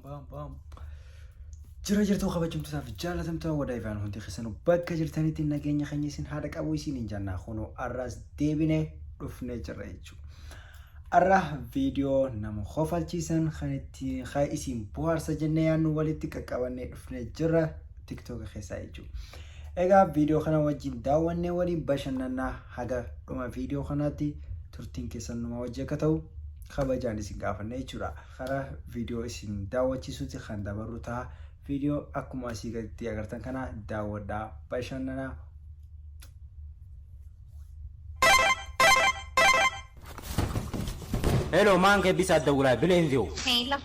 bam. Jirra jirtuu kabajamtootaa fi jaalatamtoota wadaayifaan hundi keessanuu bakka jirtanitti nageenya keenya isin haadha qabu isin hin jannaa kunoo arraas deebinee dhufnee jirra jechuudha. Arra viidiyoo nama kofalchiisan kan isin bohaarsa jennee yaannu walitti qaqqabannee dhufnee jirra TikTok keessaa jechuudha. Egaa viidiyoo kana wajjin daawwannee waliin bashannanaa haga dhuma viidiyoo kanaatti turtiin keessan numa wajji akka ta'u kabajaan isin gaafanne jechuudha. Karaa viidiyoo isin daawwachiisuutti kan dabarru ta'a. Video akkuma asii gaditti agartan kana daawwadhaa bashannanaa. Hello man ke bisa dawla bilenziyo. Hello.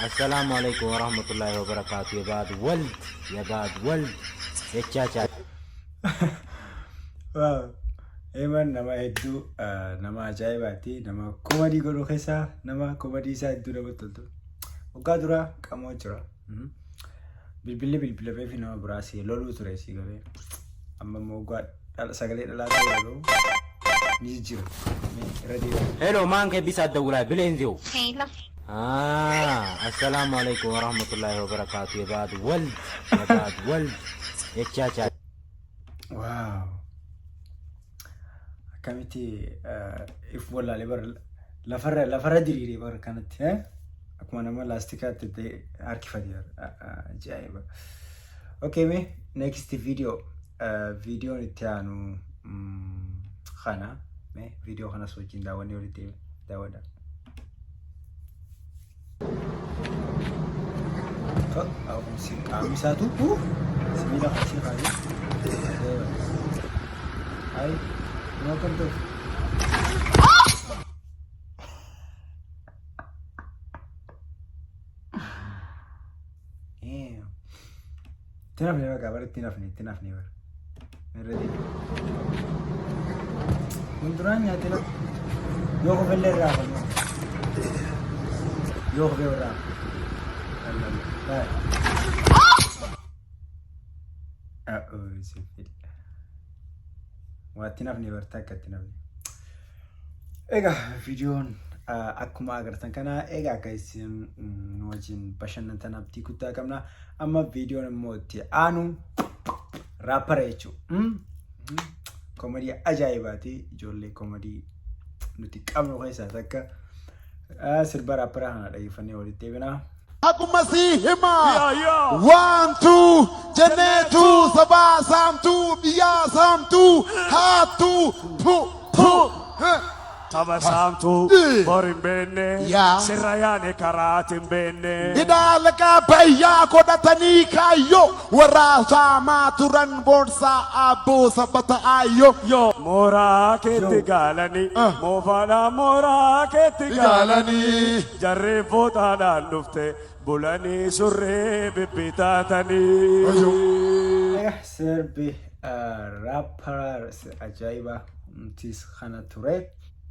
Assalamu alaikum wa rahmatullahi wa barakatuh ya bad wald ya chacha. Wow. Eman nama hedduu nama ajaa'ibaati nama komedii godhu keessaa nama komedii isaa hedduu namatti toltu. Waggaa dura qamoo jira. Bilbila beefi nama biraasii loluu ture si galee. Amma immoo waggaa sagalee dhalaa ta'e loluu ni jira. Hello man ke bisa dawla bilenziyo. Hello. Assalamu alaikum wa rahmatullahi wa barakatuh ya bad wald ya chacha. Wow. Kamiti if wala lebar lafarra diriire bar kanatti akkuma nama laastikaatti harkifate ajaa'iba. Okay me next video video itti aanu kana me video kana wajjin daawwannee walitti daawwadha. Aku si kami satu sembilan kasih kali. Hai, welcome to. Tinaf nih kabar tinaf nih bar. Ready. Mundurannya tinaf. Yo ko belle rafa. Yo ko belle rafa. Tinaf nih bar takka tinaf. Ega videoon akkuma agartan kana egaa guys nu wajjin bashannantan abdii guddaa qabna. Amma videoon immoo itti aanu raapara jechuudha. Komedii ajaa'ibaati. Ijoollee komedii nuti qabnu keessaa takka sirba raaparaa kana dhageeffannee walitti deebina. Akkuma si hima 1 2 jenneetu sabaa saamtuu biyyaa saamtuu haattuu pu Taba samtu borin benne sirayane karatin benne idaalaka bayyaa godhatanii kaayyo warra saamaa turan boonsaa abboo sabbata aayyo yo mora ketti galani mofana mora ketti galani jarre fotaadhaan dhufte bulanii surree bibbitatanii sirbi raapara ajaa'iba tis kana ture.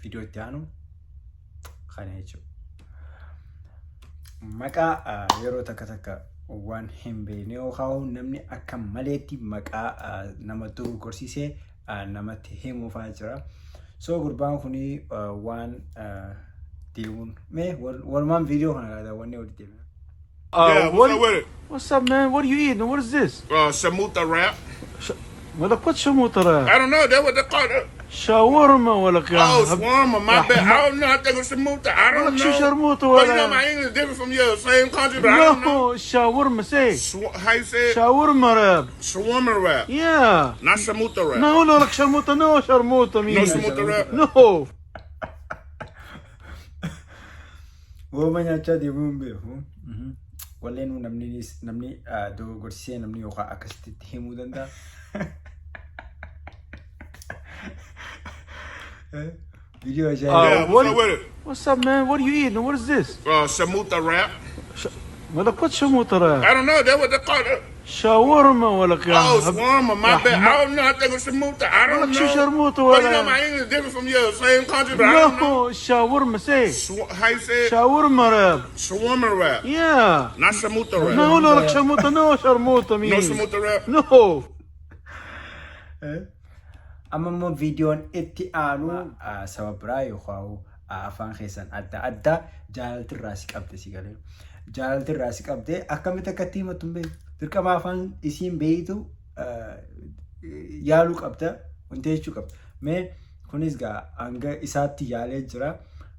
Video itti aanu kana jechuudha. Maqaa yeroo takka waan hin beekne yookaan namni akka maleetti maqaa nama duruu gorsiisee namatti himuufaa jira. So gurbaan kuni waan deemuun mee walumaan video kana daawwannee walitti deemna. Yeah, what's up with it? What's up, man? What are you eating? What is this? Shamuta wrap. What shamuta? I don't know. That's what they call it. Shawarma ولا كان. Oh, shawarma. My bad. I don't know. I think it's shamuta. I don't know. Shawarma But you know my English is different from your same country, but I don't know. No, shawarma say. How you say it? Shawarma wrap. Shawarma wrap. Yeah. Not shamuta wrap. No, like shamuta. No, sharmuta. No shamuta wrap. No. Woman acha di bumbe. Wala nu namni do gorsiye namni yoka akasti himu danda. Video Yeah, what's up with it? What's up, man? What are you eating? What is this? Shamuta wrap. What shamuta? I don't know. That's what they call it. Shawarma ولا كان. Oh, shawarma. My bad. I don't know. I think it's shamuta. I don't know. Shawarma But you know my English is different from your same country, but I don't know. No, shawarma say. How you say it? Shawarma wrap. Shawarma wrap. Yeah. Not shamuta wrap. No, like shamuta. No, sharmuta. No shamuta wrap. No. Amma immoo videoon itti aanu sababraa yookaan afaan keessan adda jaalalti irraa si qabde si galee. jaalalti irraa si qabdee akkamitti akkatti himatu hin beeku. Dirqama afaan isiin beeytu yaaluu qabda wanti jechuu qabda. Mee kunis gaa hanga isaatti yaalee jira.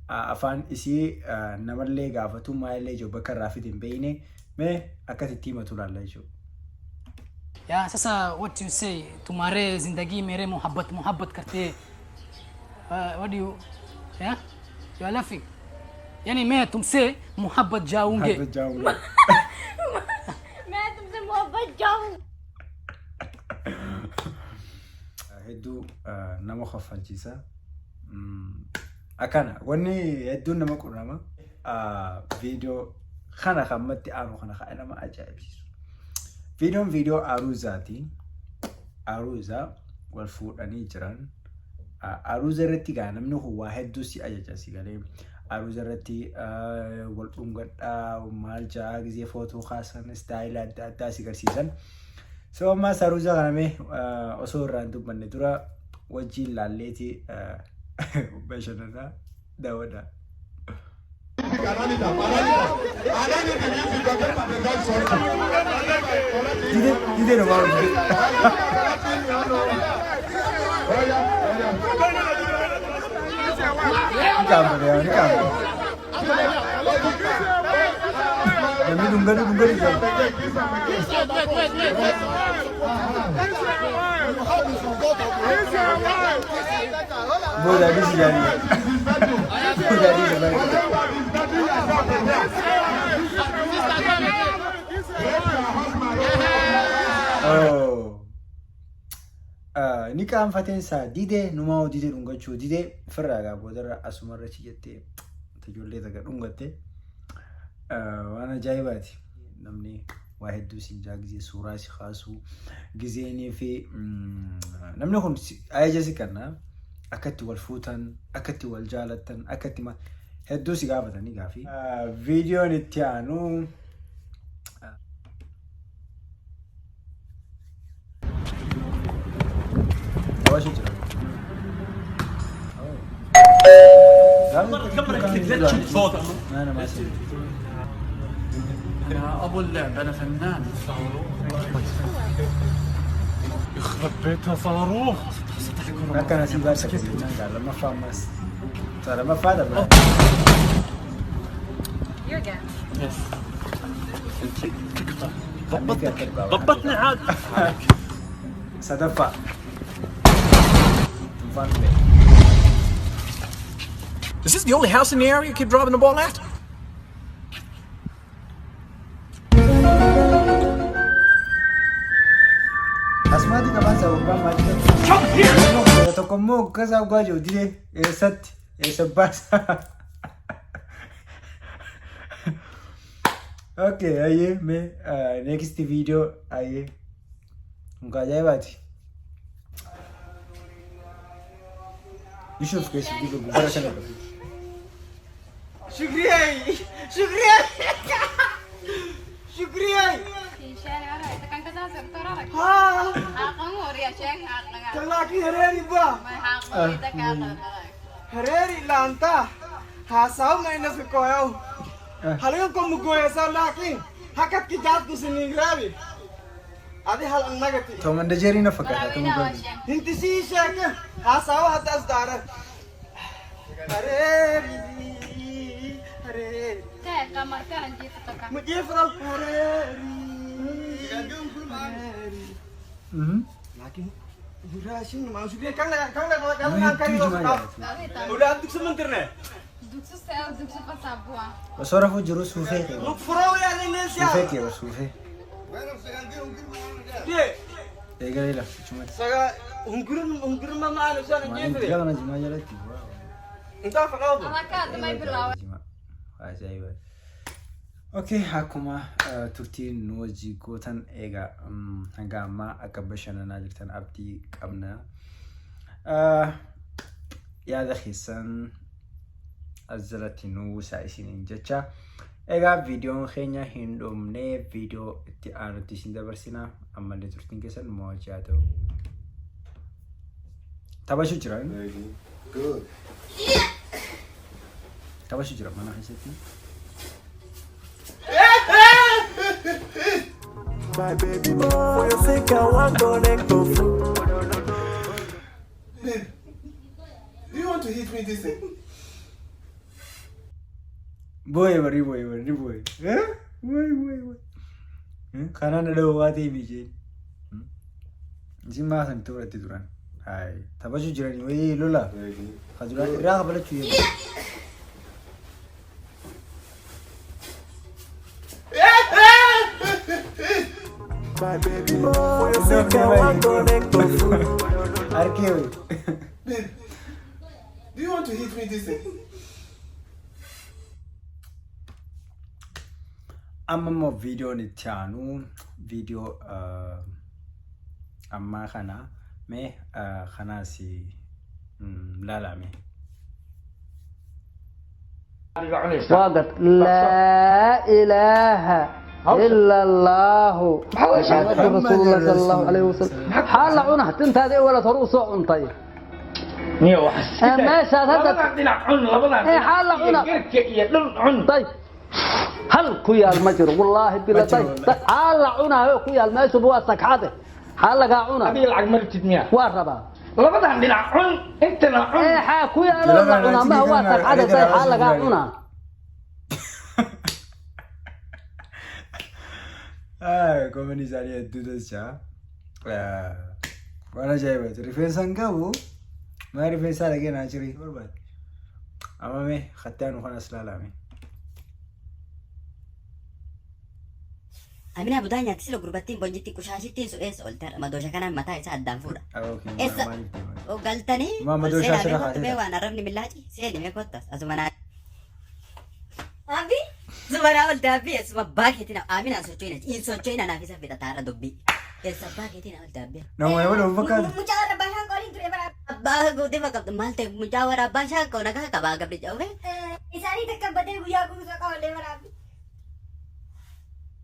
Afaan isii namallee gaafatu maalillee jiru bakka irraa fide hin beeyne. Mee akkasitti himatu laalla jechuudha. Ya sasa what you say तुम्हारे जिंदगी मेरे मोहब्बत करते what do you yeah you are laughing यानी मैं तुमसे मोहब्बत जाऊंगी मैं तुमसे मोहब्बत जाऊं hedduu nama kofalchiisa akana wanni hedduu nama qunama video kana kammatti aanu kana nama ajaa'ibsiisu video aruzaati aruza wal fuudhanii jiran aruza irratti gaa namni waa hedduu si ajajasi galee aruza irratti wal dhungadhaa maal jaa gisee footoo kaasan style adda addaa si garsiisan so amma aruza kana mee osoo irraan dubbanne dura wajjin laalleeti bashannanaa daawwadhaa. Dide no vamos. Ni kan faten sa dide numa dide dungachu dide faraga bodara asumarra chiyete tajolle daga dungatte wana jaybati namni wahidu sinja gize sura si khasu gizeni fi namni khun ayajasi kana akati wal futan akati wal jalatan akati ma heddu si gafatani gafi video nitianu واش يجرى؟ لا تشوف صوتك انا ما اسمع يا ابو اللعب انا فنان يخرب بيتها صاروخ ما كان اسيبك قال ما فاهم بس ترى ما فاهم ضبطني عاد سدفع Is this the only house in the area you keep dropping the ball at? Asmati kaman sa ubang mati. Ito komo kaza gwajo dire esat esabas. Okay, aye me next video aye. Ungaja bati. يشوف كيف يجيب الجبارة شنو شكري هريري لانتا هاساو ما ينفقوا هل يمكن مقوي سالاكين هكذا كجات كسنيغرابي هذه هل النجتي توم من دجاري نفقة توم قول انت سيشك هاساو هذا أصدار هريري كما كان جيتك مجيفرو هريري لكن براشين ما شو كان udah antuk sementernya دكتور سأل دكتور بسابوا وصرفوا جروس سوفي مفرو يا نينسيا سوفي كي وسوفي دي قال لا شو سا هنقرن ما معنا سنه ما كيف انت قالنا جماعه جلتي انت فقاوه على كاد ما يبلاو عجيبه اوكي حكومه ترتي نوجي كوتن ايغا هنغاما اكبشنا ناجرتن ابدي قمنا يا دخيسن ازلتي نو سايسين انجچا ايغا فيديو خينيا هندومني فيديو اتي انتي سندبرسينا اما اللي ترتين كسن موجاتو تباشو جران Good. تباشو جران ما نحسيتني My baby boy, for your sake I want to connect to food. Do you want to hit me this thing? Boy. Huh? Boy. Kanan ada wati biji. Jima san tu rati turan. Hai. Tabaju jirani. Wei lola. Kajuran. Ira kabala cuy. My baby boy, for your sake I want to connect to food. Arke wei. Babe, do you want to hit me this thing? Amma mo video ni chanu video amma kana me kana si lala me. وقت لا إله إلا الله محمد رسول الله صلى الله عليه وسلم حال عنا تنت هذه ولا تروس عن طيب نيو حسيت ما هذا حال عنا طيب هل كويا المجر والله بلا طيب حال عنا كويا الماس بواسك هذا حال عنا أبي العق مرتد مياه واربا لبدا عندنا عن انت لا عن إيه كويا لا عنا ما هو واسك هذا طيب حال عنا Komeni sari itu saja. Mana jaya baca. Referensi angkabu. Mana referensi lagi nak ciri berbat. Ama me khatian ukhan aslala me. Amina budanya tislo gurbatin bonjiti kushashitin so es oltar madosha kana mata isa addam fuda. Okay. Esa o galtani. Ma madosha sira khati. Be wana rabni millaji. Seli me kottas. Azumana. Abi Zumara ol dabi esma baketina amina sochoina in sochoina na kisa fita tara dobbi. Esa baketina ol dabi. No me voy a buscar. Mujawara basha ko rin ture bara. Abba go de bakab malte mujawara basha ko naga ka baga bri jaoge. Isari tak bade guya ko sa ka le bara.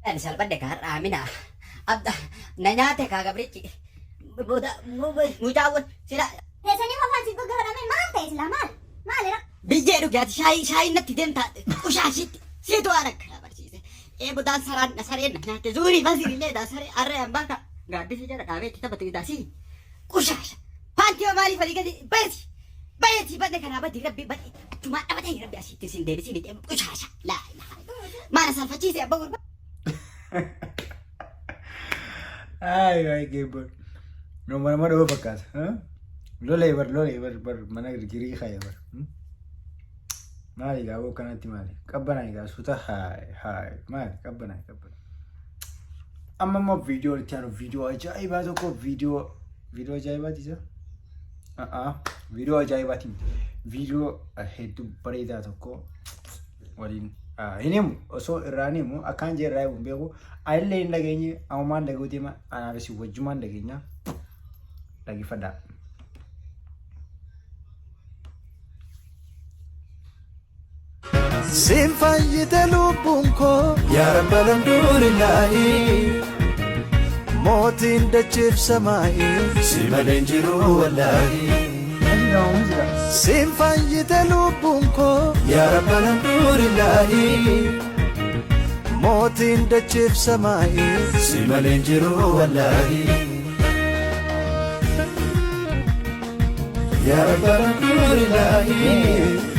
En sal bade kar amina. Abda nanya te ka gabri chi. Boda mujawar sila. Tesani mo fansi ko gara me malte isla mal. Malera. Biyye dhugaat shaayii natti deemtaa ushaashitti seetu aana kana barsiise budaan saraan sareen nyaate zuurii fasirillee daa saree arree ambaa ka gaaddisa jala dhaabeetti taphatu daasii ushaasha paantii maaliif alii gadi bayeeti badne kanaa badii rabbi badii tumaa dhabatee rabbi asitti sin deebisii ni ushaasha laa maana salfachiise abba gurba. Ay gebo. No mana dua pakas. Lole bar mana giri khaya bar. Mali gawo kanati mali. Kabbana ga suta hai. Mali kabbana. Amma mo video tiano video ajaiba to ko video ajaiba tisa. Video ajaiba tim. Video hedu parida to ko. Walin ini so irani mu akan je rai bumbego aile indagenya awman dago tema anabisi wajuman dagenya lagi fada. Sin fayyida lubbuunko yaa rabba alhamdulillahi mootiin dachiif samaa'i si maleen jiru wallaahi. Sin fayyida lubbuunko yaa rabba alhamdulillahi mootiin dachiif samaa'i si maleen jiru wallaahi. Yaa rabba alhamdulillahi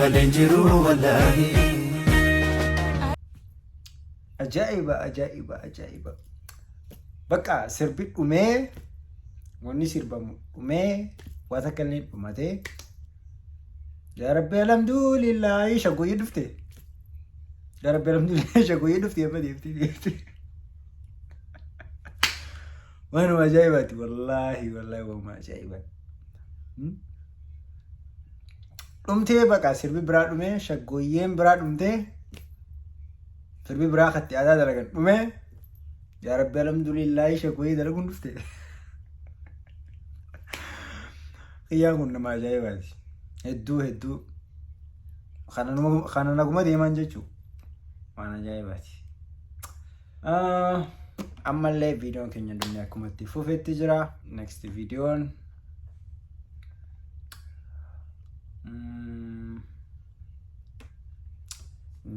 Balenjiru wallahi. Ajaiba. Baka sirbit ume wani sirbamu ume wata kalni umate. Ya Rabbi alhamdulillah shagoyi dufte. Ya Rabbi alhamdulillah shagoyi dufte apa dufte. Mana ajaibati wallahi wa ajaibat. Umte baka sirbi berat ume shagoyem berat umte sirbi berat khati ada daragan ume ya Rabbi alhamdulillah shagoyi daragun dufte iya kun nama ajaibati heddu khana naguma deeman jechu mana ajaibati ammalle video kenya dunya kumatti fufetti jira next video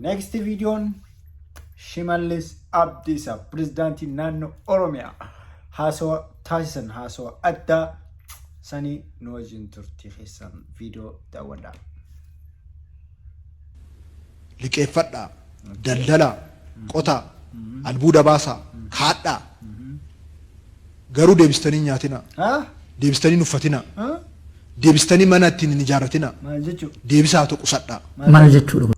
next video Shimallis Abdisa President Nano Oromia Haso Tyson Haso Adda Sani Nojin Turti Hisan video Dawada liqeeffadha daldala qota albuuda baasa kaadha garuu deebistanii nyaatina deebistanii nuffatina deebistanii mana ittiin ijaarratina deebisaa tokko sadha maal jechuudha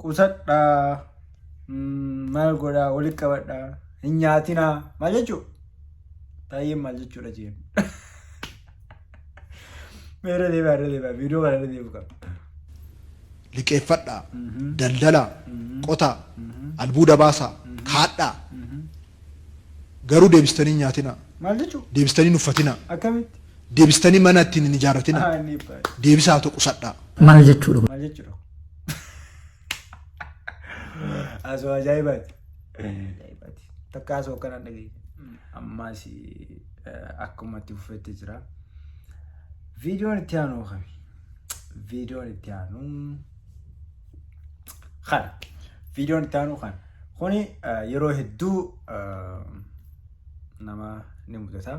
qusadha maal godha wali qabadha nyaatina maal jechuudha taayee maal jechuudha jeen Mere deba video kana deba liqeeffadha daldala qota albuuda baasa kaadha garuu deebistanii nyaatina maal jechuudha deebistanii nuffatina akkamitti deebistanii mana ittiin ijaarratina deebisaa tokko sadha maal jechuudha Aso ajaibati takka aso kana dhagee amma si akkuma itti fufetti jira Video nitiano kami. Video nitiano. Khan. Video nitiano khan. Kuni yero heddu nama ni mudata.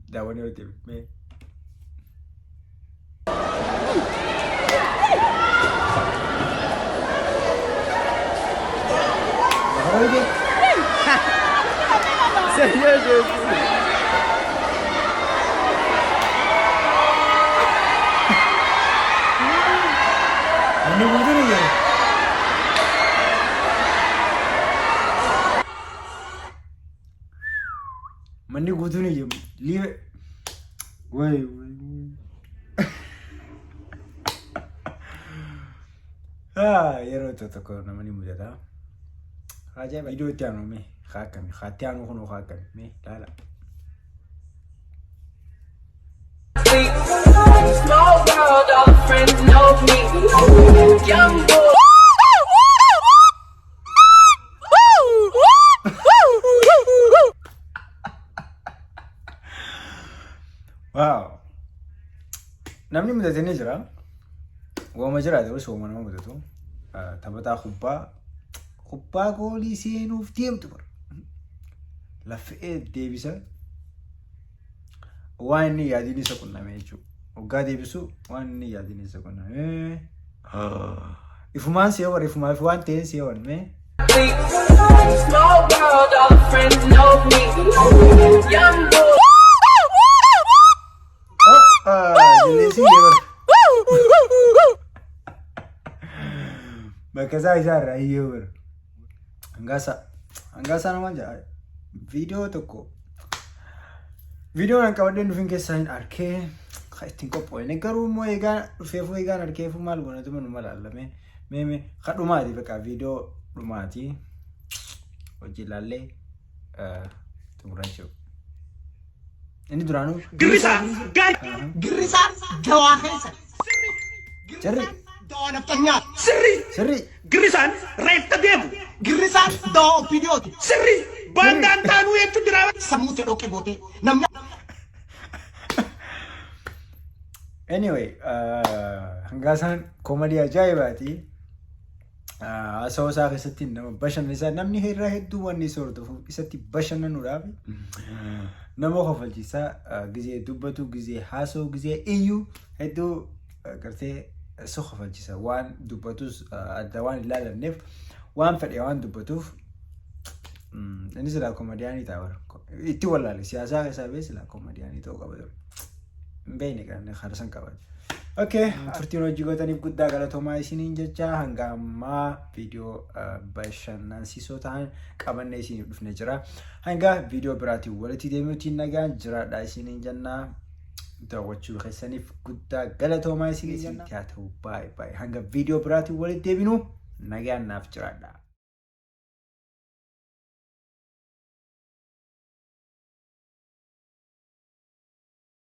Dawani yote me. Ini betul ya. Mandi betul ya. Lihat. Woi. Yero toto ko namani mudata. Raja video tiano me. Khakami. Khatiano kono khakami me. Lala. Small world, all friends know me. Young boy. Wow. Namni mudatanii jira. Wama jira ta'uu sooma nama mudatu. Taphataa kubbaa goolii seenuuf deemtu bara. Lafee deebisa. Waan inni yaadini isa qunname jechuudha. Waggaa deebisu waan inni yaadini isa qunname. Ifumaan si yawan ifumaaf waan ta'een si yawan mee. Small world, all friends know me. Young boy. Jaleesi yawan. Bakka isaa irraa iyyuu bara. Hangaasa nama jaa video tokko. Video nan qabadeen dhufin keessaa hin arkee ittiin qopho'e garuu immoo eegaan dhufeefuu eegaan arkeefuu maal goonatu manuma laalame mee kadhumaati bakka video dhumaati hojii ilaallee xumurachuu inni duraanuu Girrisaan dawaa keessa sirri dawaa naftanyaa sirri girrisaan reefta deemu girrisaan dawaa opiniyooti sirri bandaan taanuu jechuun jira sammuu ta'e dhoqqee gootee namni Anyway, hanggasan komedi ajaa'ibaati. Asoo isaa keessatti nama bashannansiisa namni irraa hedduu wanni sooratuuf isatti bashannanuudhaaf nama kofalchiisa gizee dubbatu gizee haasoo gizee iyyuu hedduu gartee isa kofalchiisa waan dubbatus adda waan ilaalanneef waan fedhe waan dubbatuuf inni silaa komediyaanii ta'a itti wallaale siyaasaa keessaa bee silaa komediyaanii ta'uu qaba ture. Bene kan harsan kabat. Okay, turtiin hojii gootaniif guddaa galatoomaa isiniin jecha hanga ammaa video bashannansiisoo ta'an qabannee isiniif dhufne jira. Hanga video biraatiin walitti deemuutiin nagaan jiraadhaa isiniin jennaa. Daawwachuu keessaniif guddaa galatoomaa isiniin jenna. Haa ta'u bye bye. Hanga video biraatiin walitti deebinu nagaan naaf jiraadhaa.